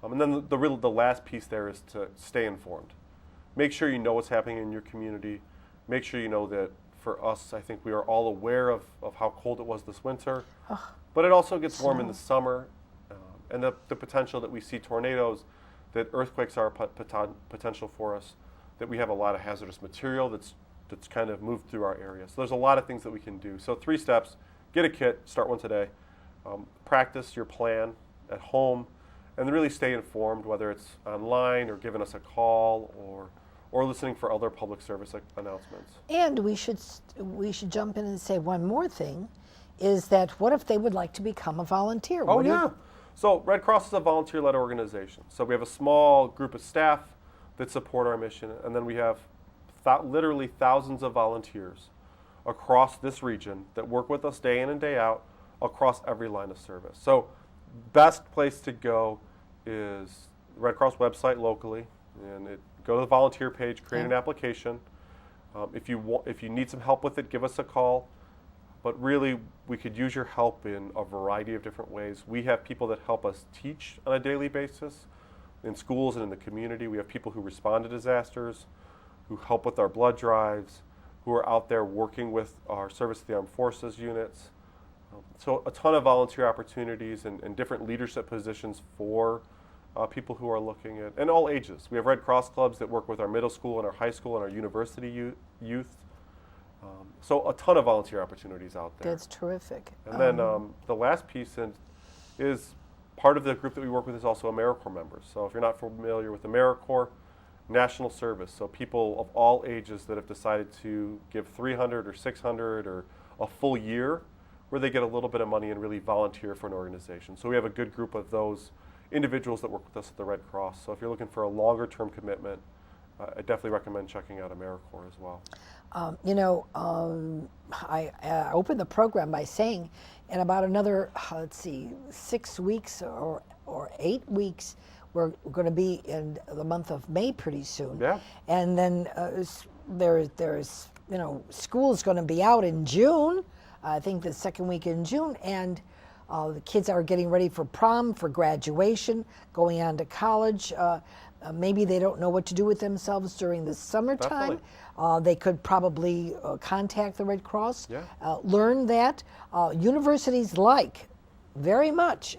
And then the last piece there is to stay informed. Make sure you know what's happening in your community. Make sure you know that for us, I think we are all aware of how cold it was this winter. But it also gets warm in the summer. And the potential that we see tornadoes, that earthquakes are a potential for us, that we have a lot of hazardous material that's kind of moved through our area. So there's a lot of things that we can do. So 3 steps: get a kit, start one today, practice your plan at home, and really stay informed, whether it's online or giving us a call or listening for other public service announcements. And we should jump in and say one more thing, is that what if they would like to become a volunteer? Oh, yeah. So Red Cross is a volunteer-led organization. So we have a small group of staff that support our mission, and then we have literally thousands of volunteers across this region that work with us day in and day out across every line of service. So best place to go is the Red Cross website locally, and go to the volunteer page, create an application. If you need some help with it, give us a call. But really, we could use your help in a variety of different ways. We have people that help us teach on a daily basis in schools and in the community. We have people who respond to disasters, who help with our blood drives, who are out there working with our Service of the Armed Forces units. So a ton of volunteer opportunities and different leadership positions for people who are looking at, and all ages. We have Red Cross clubs that work with our middle school and our high school and our university youth. So a ton of volunteer opportunities out there. That's terrific. And then the last piece is part of the group that we work with is also AmeriCorps members. So if you're not familiar with AmeriCorps, national service. So people of all ages that have decided to give 300 or 600 or a full year where they get a little bit of money and really volunteer for an organization. So we have a good group of those individuals that work with us at the Red Cross. So if you're looking for a longer term commitment, I definitely recommend checking out AmeriCorps as well. I opened the program by saying in about another, 6 weeks or 8 weeks, we're going to be in the month of May pretty soon. Yeah. And then there's school's going to be out in June, I think the second week in June, and The kids are getting ready for prom, for graduation, going on to college. Maybe they don't know what to do with themselves during the summertime. They could probably contact the Red Cross, learn that. Universities like very much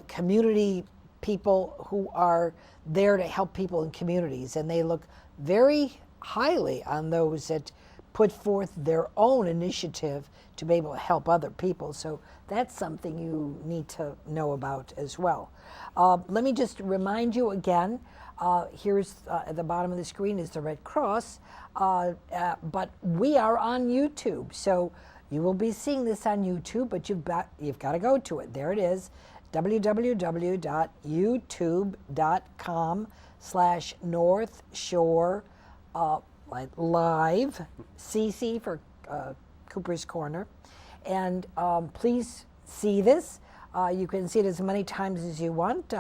community people who are there to help people in communities, and they look very highly on those that put forth their own initiative to be able to help other people. So that's something you need to know about as well. Let me just remind you again, here's at the bottom of the screen is the Red Cross, but we are on YouTube. So you will be seeing this on YouTube, but you've got to go to it. There it is, www.youtube.com/North Shore Live, CC for Cooper's Corner. And please see this. You can see it as many times as you want.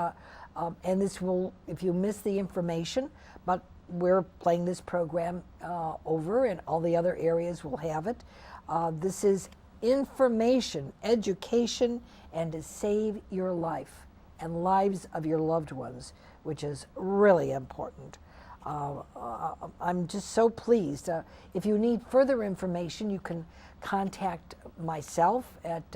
And this will, if you miss the information, but we're playing this program over, and all the other areas will have it. This is information, education, and to save your life and lives of your loved ones, which is really important. I'm just so pleased. If you need further information, you can contact myself at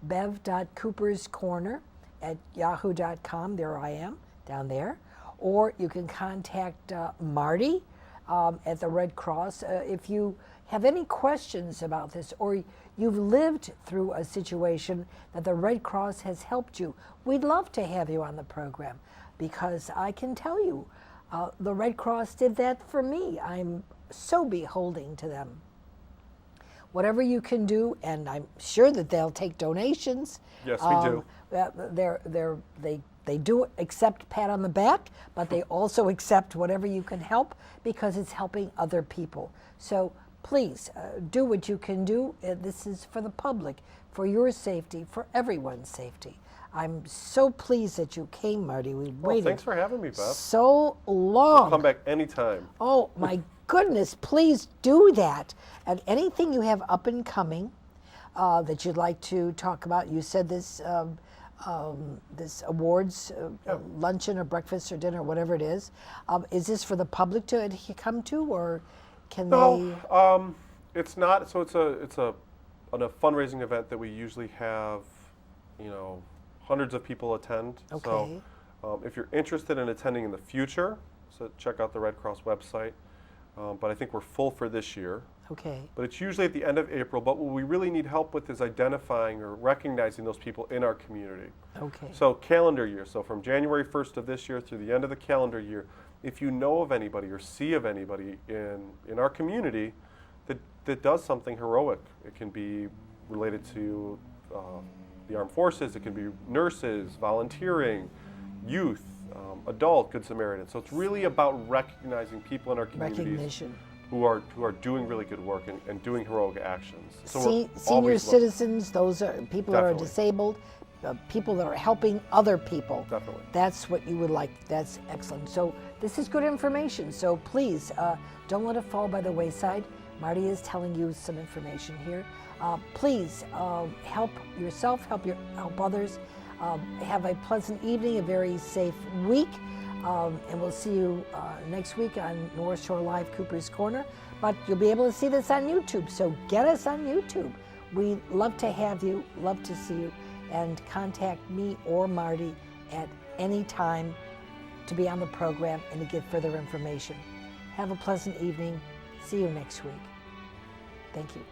bev.cooperscorner@yahoo.com. There I am, down there. Or you can contact Marty at the Red Cross. If you have any questions about this, or you've lived through a situation that the Red Cross has helped you, we'd love to have you on the program, because I can tell you, the Red Cross did that for me. I'm so beholding to them. Whatever you can do, and I'm sure that they'll take donations. Yes, we do. They do accept pat on the back, but they also accept whatever you can help, because it's helping other people. So please do what you can do. This is for the public, for your safety, for everyone's safety. I'm so pleased that you came, Marty. We waited. Thanks for having me, Bev. So long. I'll come back anytime. Oh my goodness! Please do that. And anything you have up and coming that you'd like to talk about. You said this this awards luncheon or breakfast or dinner, whatever it is. Is this for the public to come to, or can they? No, it's not. So it's a fundraising event that we usually have, hundreds of people attend. Okay. So if you're interested in attending in the future, so check out the Red Cross website. But I think we're full for this year. Okay. But it's usually at the end of April. But what we really need help with is identifying or recognizing those people in our community. Okay. So calendar year. So from January 1st of this year through the end of the calendar year, if you know of anybody or see of anybody in our community that does something heroic, it can be related to the armed forces, it can be nurses, volunteering, youth, adult Good Samaritan. So it's really about recognizing people in our communities who are doing really good work and doing heroic actions. So senior citizens, those are people that are Definitely. disabled, people that are helping other people. Definitely. That's what you would like. That's excellent. So this is good information. So please don't let it fall by the wayside. Marty is telling you some information here. Please help yourself, help others. Have a pleasant evening, a very safe week, and we'll see you next week on North Shore Live, Cooper's Corner. But you'll be able to see this on YouTube, so get us on YouTube. We love to have you, love to see you, and contact me or Marty at any time to be on the program and to get further information. Have a pleasant evening. See you next week. Thank you.